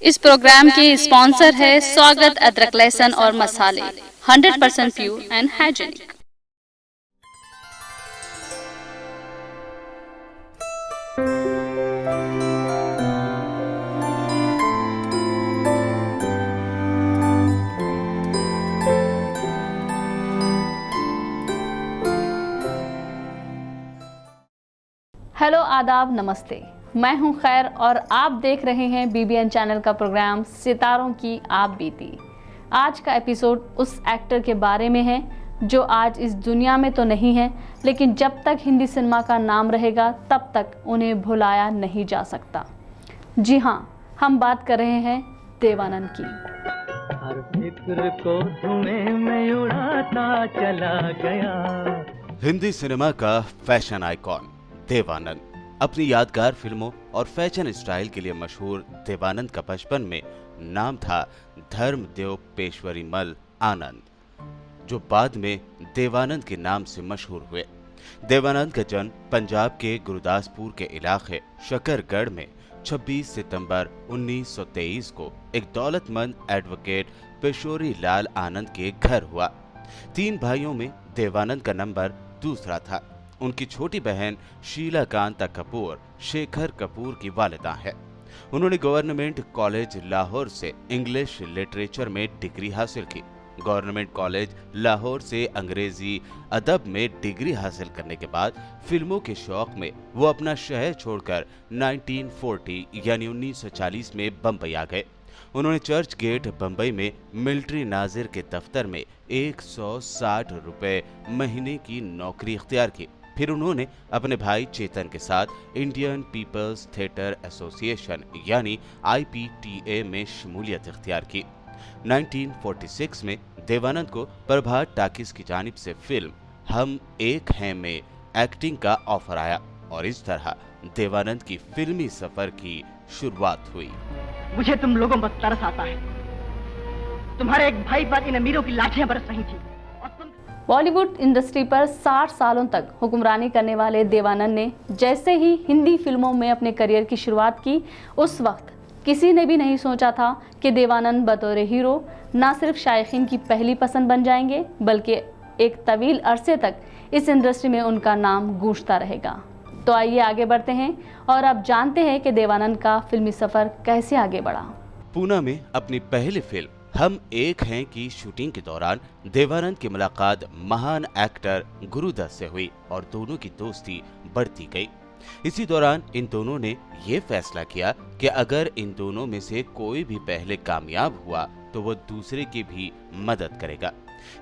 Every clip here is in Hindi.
इस प्रोग्राम के स्पॉन्सर है स्वागत अदरक लहसुन और मसाले 100% प्योर एंड हाइजीनिक। हेलो, आदाब, नमस्ते। मैं हूं खैर और आप देख रहे हैं बीबीएन चैनल का प्रोग्राम सितारों की आप बीती। आज का एपिसोड उस एक्टर के बारे में है जो आज इस दुनिया में तो नहीं है, लेकिन जब तक हिंदी सिनेमा का नाम रहेगा तब तक उन्हें भुलाया नहीं जा सकता। जी हाँ, हम बात कर रहे हैं देवानंद की। हर फिक्र को धुएं में उड़ाता चला गया। हिंदी सिनेमा का फैशन आइकॉन देवानंद अपनी यादगार फिल्मों और फैशन स्टाइल के लिए मशहूर देवानंद का बचपन में नाम था धर्मदेव पेशवरीमल आनंद, जो बाद में देवानंद के नाम से मशहूर हुए। देवानंद का जन्म पंजाब के गुरदासपुर के इलाके शकरगढ़ में 26 सितंबर 1923 को एक दौलतमंद एडवोकेट पेशोरी लाल आनंद के घर हुआ। 3 भाइयों में देवानंद का नंबर दूसरा था। उनकी छोटी बहन शीला कांता कपूर शेखर कपूर की वालिदा है। उन्होंने गवर्नमेंट कॉलेज लाहौर से इंग्लिश लिटरेचर में डिग्री हासिल की। गवर्नमेंट कॉलेज लाहौर से अंग्रेजी अदब में डिग्री हासिल करने के बाद फिल्मों के शौक में वो अपना शहर छोड़कर 1940 यानी 1940 में बम्बई आ गए। उन्होंने चर्च गेट बम्बई में मिलिट्री नाजिर के दफ्तर में 160 रुपए महीने की नौकरी इख्तियार की। फिर उन्होंने अपने भाई चेतन के साथ इंडियन पीपल्स थिएटर एसोसिएशन यानी IPTA में शमूलियत इख्तियार की। 1946 में देवानंद को प्रभात टाकीज की जानिब से फिल्म हम एक हैं में एक्टिंग का ऑफर आया और इस तरह देवानंद की फिल्मी सफर की शुरुआत हुई। मुझे तुम लोगों पर तरस आता है। तुम्हारे एक भाई पर इन अमीरों की लाठियां बरस रही थी। बॉलीवुड इंडस्ट्री पर 60 सालों तक हुक्मरानी करने वाले देवानंद ने जैसे ही हिंदी फिल्मों में अपने करियर की शुरुआत की, उस वक्त किसी ने भी नहीं सोचा था कि देवानंद बतौर हीरो न सिर्फ शायकीन की पहली पसंद बन जाएंगे, बल्कि एक तवील अरसे तक इस इंडस्ट्री में उनका नाम गूंजता रहेगा। तो आइए आगे बढ़ते हैं और अब जानते हैं कि देवानंद का फिल्मी सफर कैसे आगे बढ़ा। पूना में अपनी पहली फिल्म हम एक हैं की शूटिंग के दौरान देवानंद की मुलाकात महान एक्टर गुरुदत्त से हुई और दोनों की दोस्ती बढ़ती गई। इसी दौरान इन दोनों ने ये फैसला किया कि अगर इन दोनों में से कोई भी पहले कामयाब हुआ तो वो दूसरे की भी मदद करेगा।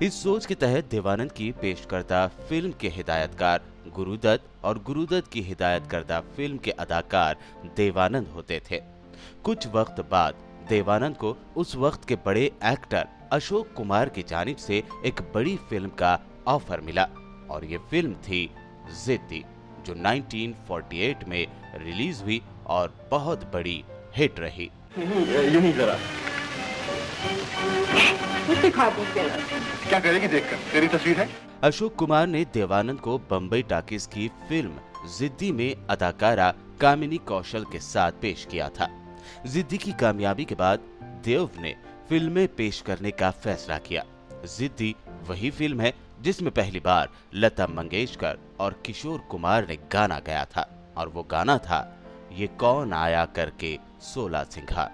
इस सोच के तहत देवानंद की पेश करदा फिल्म के हिदायतकार गुरुदत्त और गुरुदत्त की हिदायत करदा फिल्म के अदाकार देवानंद होते थे। कुछ वक्त बाद देवानंद को उस वक्त के बड़े एक्टर अशोक कुमार की जानिब से एक बड़ी फिल्म का ऑफर मिला और ये फिल्म थी जिद्दी, जो 1948 में रिलीज हुई और बहुत बड़ी हिट रही। यहीं जरा क्या करेगी देखकर, तेरी तस्वीर है। अशोक कुमार ने देवानंद को बम्बई टाकीज की फिल्म जिद्दी में अदाकारा कामिनी कौशल के साथ पेश किया था। जिद्दी की कामयाबी के बाद देव ने फिल्में पेश करने का फैसला किया। जिद्दी वही फिल्म है जिसमें पहली बार लता मंगेशकर और किशोर कुमार ने गाना गाया था और वो गाना था ये कौन आया करके 16 सिंघार।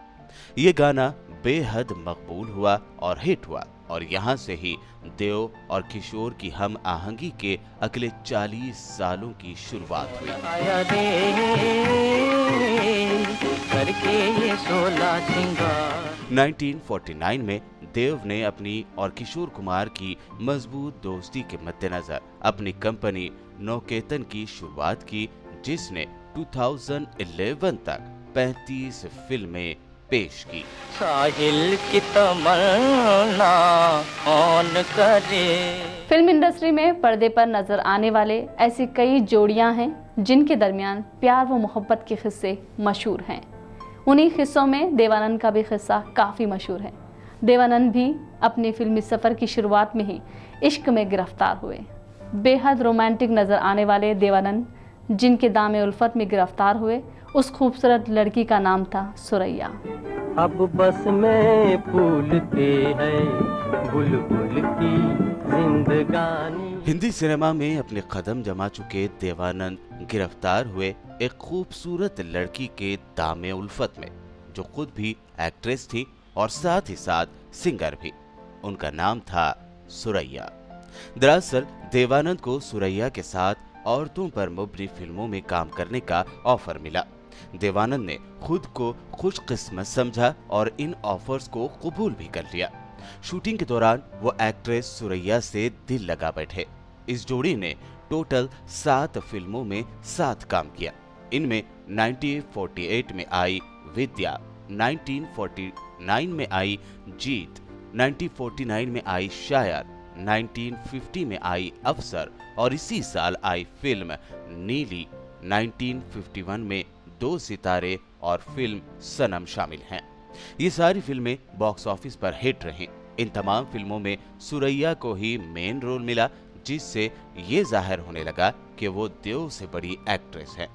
ये गाना बेहद मकबूल हुआ और हिट हुआ और यहाँ से ही देव और किशोर की हम आहंगी के अगले 40 सालों की शुरुआत हुई। करके ये 16 सिंगार। 1949 में देव ने अपनी और किशोर कुमार की मजबूत दोस्ती के मद्देनजर अपनी कंपनी नौकेतन की शुरुआत की, जिसने 2011 तक 35 फिल्में पेश की। साहिल की तमन्ना कौन करे। फिल्म इंडस्ट्री में पर्दे पर नजर आने वाले ऐसी कई जोड़ियां हैं जिनके दरमियान प्यार व मोहब्बत के किस्से मशहूर हैं। उन्हीं किस्सों में देवानंद का भी किस्सा काफ़ी मशहूर है। देवानंद भी अपने फिल्मी सफ़र की शुरुआत में ही इश्क में गिरफ्तार हुए। बेहद रोमांटिक नज़र आने वाले देवानंद जिनके दाम उल्फत में गिरफ्तार हुए, उस खूबसूरत लड़की का नाम था सुरैया। अब बस में फूलते हैं बुलबुल की जिंदगानी। हिंदी सिनेमा में अपने कदम जमा चुके देवानंद गिरफ्तार हुए एक खूबसूरत लड़की के दामे उल्फत में, जो खुद भी एक्ट्रेस थी और साथ ही साथ सिंगर भी। उनका नाम था सुरैया। दरअसल देवानंद को सुरैया के साथ औरतों पर मुबनी फिल्मों में काम करने का ऑफर मिला। देवानंद ने खुद को खुशकिस्मत समझा और इन ऑफर्स को कबूल भी कर लिया। शूटिंग के दौरान वो एक्ट्रेस सुरैया से दिल लगा बैठे। इस जोड़ी ने टोटल 7 फिल्मों में साथ काम किया। इनमें 1948 में आई विद्या, 1949 में आई जीत, 1949 में आई शायर, 1950 में आई अफसर और इसी साल आई फिल्म नीली। 1951 में 2 सितारे और फिल्म सनम शामिल हैं। ये सारी फिल्में बॉक्स ऑफिस पर हिट रहीं। इन तमाम फिल्मों में सुरैया को ही मेन रोल मिला, जिससे ये जाहिर होने लगा कि वो देव से बड़ी एक्ट्रेस है।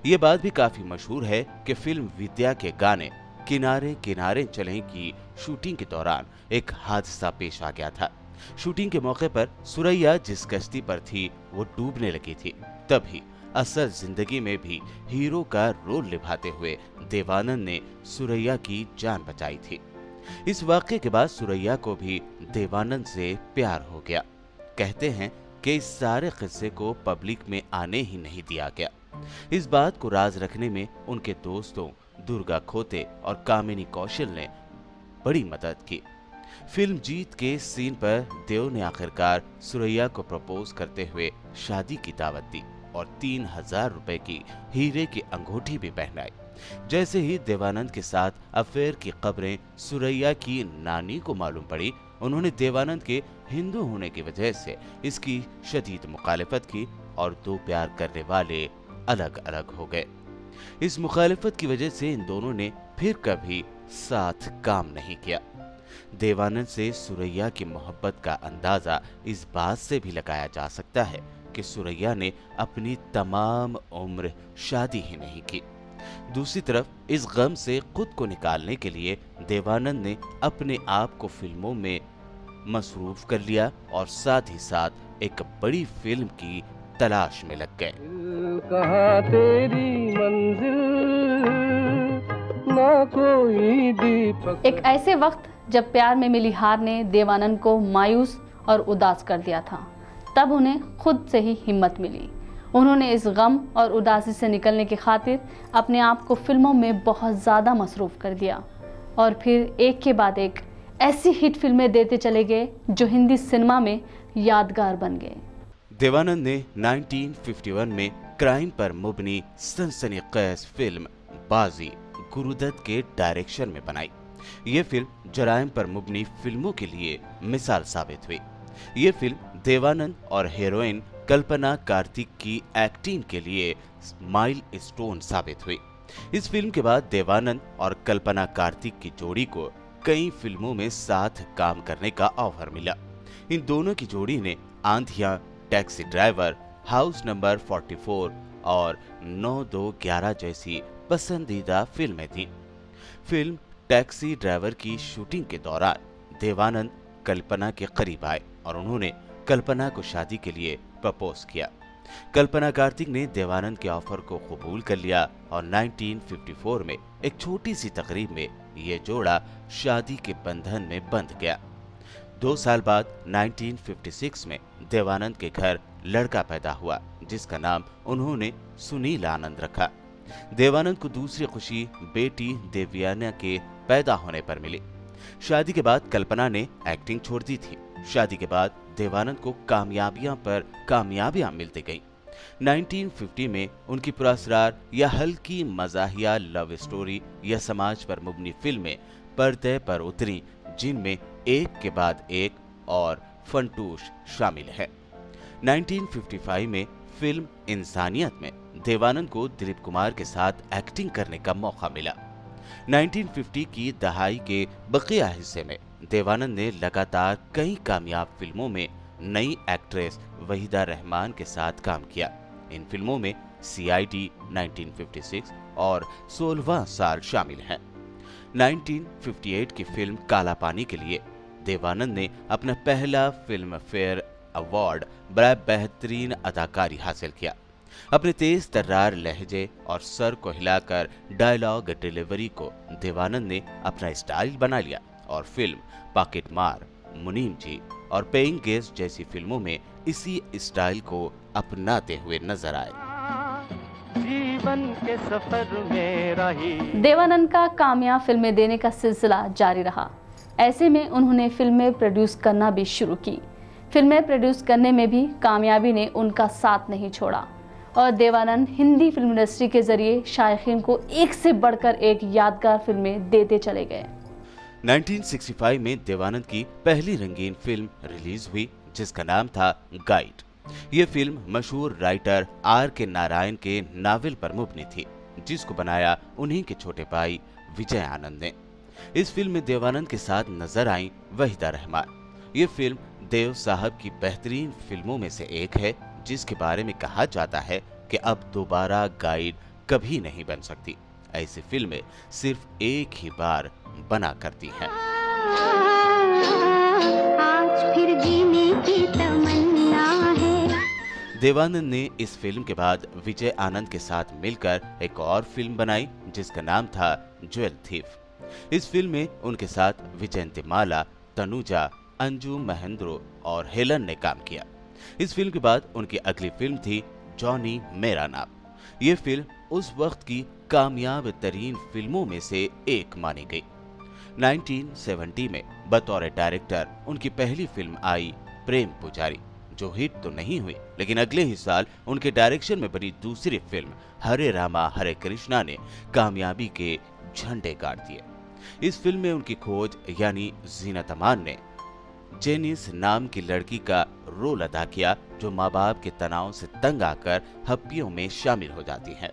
ये बात भी काफी मशहूर है कि फिल्म विद्या के गाने किनारे किनारे चलें की शूटिंग के दौरान एक हादसा पेश आ गया था। शूटिंग के मौके पर सुरैया जिस कश्ती पर थी वो डूबने लगी थी। तभी असल जिंदगी में भी हीरो का रोल निभाते हुए देवानंद ने सुरैया की जान बचाई थी। इस वाक़ये के बाद सुरैया को भी देवानंद से प्यार हो गया। कहते हैं कि इस सारे किस्से को पब्लिक में आने ही नहीं दिया गया। इस बात को राज रखने में उनके दोस्तों दुर्गा खोते और कामिनी कौशल ने बड़ी मदद की। फिल्म जीत के सीन पर देव ने आखिरकार सुरैया को प्रपोज करते हुए शादी की दावत दी और 3000 रुपए की हीरे की अंगूठी भी पहनाई। जैसे ही देवानंद के साथ अफेयर की खबरें सुरैया की नानी को मालूम पड़ी, उन्होंने देवानंद के हिंदू होने की वजह से इसकी शदीद मुखालिफत की और 2 प्यार करने वाले अलग अलग हो गए। इस मुखालिफत की वजह से इन दोनों ने फिर कभी साथ काम नहीं किया। देवानंद से सुरैया की मोहब्बत का अंदाजा इस बात से भी लगाया जा सकता है कि सुरैया ने अपनी तमाम उम्र शादी ही नहीं की। दूसरी तरफ इस गम से खुद को निकालने के लिए देवानंद ने अपने आप को फिल्मों में मसरूफ कर लिया और साथ ही साथ एक बड़ी फिल्म की तलाश में लग गए। कहाँ तेरी मंजिल ना कोई दीपक। एक ऐसे वक्त जब प्यार में मिली हार ने देवानंद को मायूस और उदास कर दिया था, तब उन्हें खुद से ही हिम्मत मिली। उन्होंने इस गम और उदासी से निकलने की खातिर अपने आप को फिल्मों में बहुत ज़्यादा मसरूफ़ कर दिया और फिर एक के बाद एक ऐसी हिट फिल्में देते चले गए जो हिंदी सिनेमा में यादगार बन गए। देवानंद ने 1951 में क्राइम पर मुबनी सनसनीखेज फिल्म बाजी गुरुदत्त के डायरेक्शन में बनाई। ये फिल्म जराइम पर मुबनी फिल्मों के लिए मिसाल साबित हुई। ये फिल्म देवानंद और हीरोइन कल्पना कार्तिक की एक्टिंग के लिए माइलस्टोन साबित हुई। इस फिल्म के बाद देवानंद और कल्पना कार्तिक की जोड़ी को कई फिल्मों में साथ काम करने का ऑफर मिला। इन दोनों की जोड़ी ने आंधियां, टैक्सी ड्राइवर, हाउस नंबर 44 और 9-2-11 जैसी पसंदीदा फिल्में थीं। फिल्म टैक्सी ड्राइवर की शूटिंग के दौरान देवानंद कल्पना के करीब आए और उन्होंने कल्पना को शादी के लिए प्रपोज किया। कल्पना कार्तिक ने देवानंद के ऑफर को कबूल कर लिया और 1954 में एक छोटी सी तकरीब में ये जोड़ा शादी के बंधन में बंध गया। 2 साल बाद 1956 में देवानंद के घर लड़का पैदा हुआ, जिसका नाम उन्होंने सुनील आनंद रखा। देवानंद को दूसरी खुशी बेटी देवयाना के पैदा होने पर मिली। शादी के बाद कल्पना ने एक्टिंग छोड़ दी थी। शादी के बाद देवानंद को कामयाबियां पर कामयाबियां मिलती गईं। 1950 में उनकी पुरस्कार या हल्की मजाहिया लव स्टोरी या समाज पर मुबनी फिल्में पर्दे पर उतरी, जिनमें एक के बाद एक और फंटूश शामिल है। 1955 में फिल्म इंसानियत में देवानंद को दिलीप कुमार के साथ एक्टिंग करने का मौका मिला। 1950 की दहाई के बकिया हिस्से में देवानंद ने लगातार कई कामयाब फिल्मों में नई एक्ट्रेस वहीदा रहमान के साथ काम किया। इन फिल्मों में CID 1956, और 16वां साल शामिल है। 1958 की फिल्म काला पानी के लिए देवानंद ने अपना पहला फिल्म फेयर अवार्ड बेहतरीन अदाकारी हासिल किया। अपने तेज तर्रार लहजे और सर को हिलाकर डायलॉग डिलीवरी को देवानंद ने अपना स्टाइल बना लिया और फिल्म पॉकेट मार, मुनीम जी और पेइंग गेस्ट जैसी फिल्मों में इसी स्टाइल को अपनाते हुए नजर आए। जीवन के सफर में रही। देवानंद का कामयाब फिल्में देने का सिलसिला जारी रहा। ऐसे में उन्होंने फिल्में प्रोड्यूस करना भी शुरू की। फिल्में प्रोड्यूस करने में भी कामयाबी ने उनका साथ नहीं छोड़ा और देवानंद हिंदी फिल्म इंडस्ट्री के जरिए शायकीन को एक से बढ़कर एक यादगार फिल्में देते चले गए। 1965 में देवानंद की पहली रंगीन फिल्म रिलीज हुई जिसका नाम था गाइड। ये फिल्म मशहूर राइटर R.K. नारायण के नावल पर मुबनी थी जिसको बनाया उन्हीं के छोटे भाई विजय आनंद ने। इस फिल्म में देवानंद के साथ नजर आई वहीदा रहमान। ये फिल्म देव साहब की बेहतरीन फिल्मों में से एक है जिसके बारे में कहा जाता है कि अब दोबारा गाइड कभी नहीं बन सकती। ऐसी फिल्में सिर्फ एक ही बार बना करती हैं। आज फिर जीने की तमन्ना है। देवानंद ने इस फिल्म के बाद विजय आनंद के साथ मिलकर एक और फिल्म बनाई जिसका नाम था ज्वेल थीफ। इस फिल्म में उनके साथ विजयंतीमाला, तनुजा, अंजू महेंद्रो और हेलन ने काम किया। इस फिल्म के बाद उनकी अगली फिल्म थी जॉनी मेरा नाम। ये फिल्म उस वक्त की कामयाब तरीन फिल्मों में से एक मानी गई। 1970 में बतौर डायरेक्टर उनकी पहली फिल्म आई प्रेम पुजारी, जो हिट तो नहीं हुई लेकिन अगले ही साल उनके डायरेक्शन में बनी दूसरी फिल्म हरे रामा हरे कृष्णा ने कामयाबी के झंडे गाड़ दिए। इस फिल्म में उनकी खोज यानी जीनत अमान ने जेनिस नाम की लड़की का रोल अदा किया जो माँ बाप के तनाव से तंग आकर हप्पियों में शामिल हो जाती है।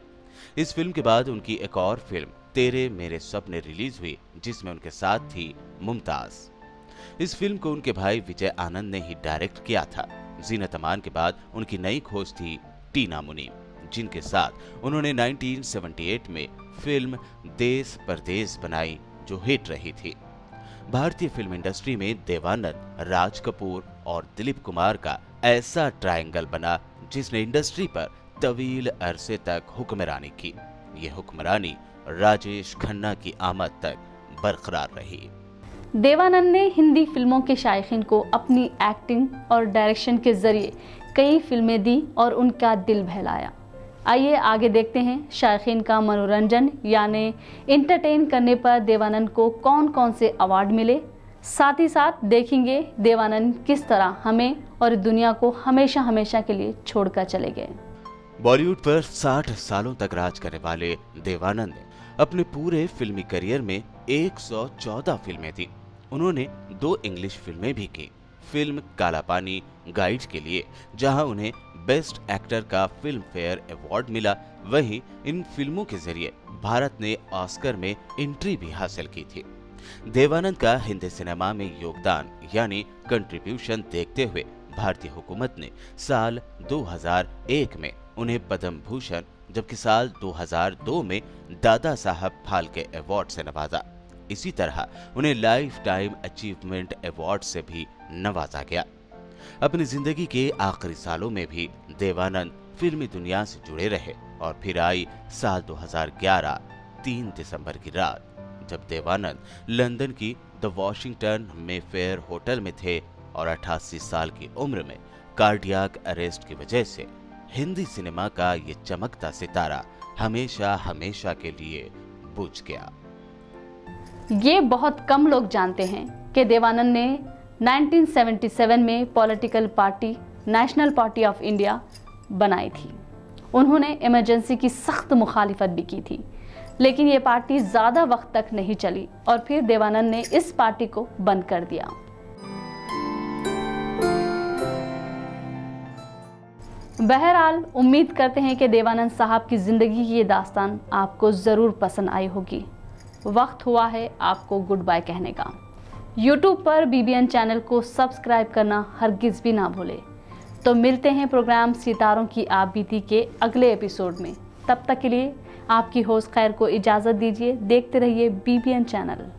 इस फिल्म के बाद उनकी एक और फिल्म तेरे मेरे सपने रिलीज हुई जिसमें उनके साथ थी मुमताज। इस फिल्म को उनके भाई विजय आनंद ने ही डायरेक्ट किया था। जीनत अमान के बाद उनकी नई खोज थी टीना मुनीम जिनके साथ उन्होंने 1978 में फिल्म देश परदेश बनाई जो हिट रही थी। भारतीय फिल्म इंडस्ट्री में देवानंद, राज कपूर और दिलीप कुमार का ऐसा ट्रायंगल बना जिसने इंडस्ट्री पर तवील अरसे तक हुक्मरानी की। ये हुक्मरानी राजेश खन्ना की आमद तक बरकरार रही। देवानंद ने हिंदी फिल्मों के शायकीन को अपनी एक्टिंग और डायरेक्शन के जरिए कई फिल्में दी और उनका दिल बहलाया। आइए आगे देखते हैं शायकीन का मनोरंजन यानी इंटरटेन करने पर देवानंद को कौन कौन से अवार्ड मिले। साथ ही साथ देखेंगे देवानंद किस तरह हमें और दुनिया को हमेशा हमेशा के लिए छोड़कर चले गए। बॉलीवुड पर 60 सालों तक राज करने वाले देवानंद ने अपने पूरे फिल्मी करियर में 114 फिल्में दी। उन्होंने 2 इंग्लिश फिल्में भी की। फिल्म काला पानी गाइड के लिए जहां उन्हें बेस्ट एक्टर का फिल्म फेयर अवार्ड मिला, वहीं इन फिल्मों के जरिए भारत ने ऑस्कर में एंट्री भी हासिल की थी। देवानंद का हिंदी सिनेमा में योगदान यानी कंट्रीब्यूशन देखते हुए भारतीय हुकूमत ने साल 2001 में उन्हें पद्म भूषण जबकि साल 2002 में दादा साहब फाल्के अवार्ड से नवाजा। इसी तरह उन्हें लाइफ टाइम अचीवमेंट अवार्ड से भी नवाजा गया। अपनी जिंदगी के आखिरी सालों में भी देवानंद फिल्मी दुनिया से जुड़े रहे और फिर आई साल 2011 3 दिसंबर की रात जब देवानंद लंदन की द वॉशिंगटन मेफेयर होटल में थे और 88 साल की उम्र में कार्डियक अरेस्ट की वजह से हिंदी सिनेमा का ये चमकता सितारा हमेशा हमेशा के लिए बुझ गया। ये बहुत कम लोग जानते हैं कि देवानंद ने 1977 में political party national party of India बनाई थी। उन्होंने इमरजेंसी की सख्त मुखालिफत भी की थी, लेकिन ये पार्टी ज़्यादा वक्त तक नहीं चली और फिर देवानंद ने इस पार्टी को बंद कर दिया। बहरहाल उम्मीद करते हैं कि देवानंद साहब की ज़िंदगी की ये दास्तान आपको ज़रूर पसंद आई होगी। वक्त हुआ है आपको गुड बाय कहने का। YouTube पर BBN चैनल को सब्सक्राइब करना हरगिज़ भी ना भूले। तो मिलते हैं प्रोग्राम सितारों की आप बीती के अगले एपिसोड में। तब तक के लिए आपकी होस्ट खैर को इजाज़त दीजिए। देखते रहिए BBN चैनल।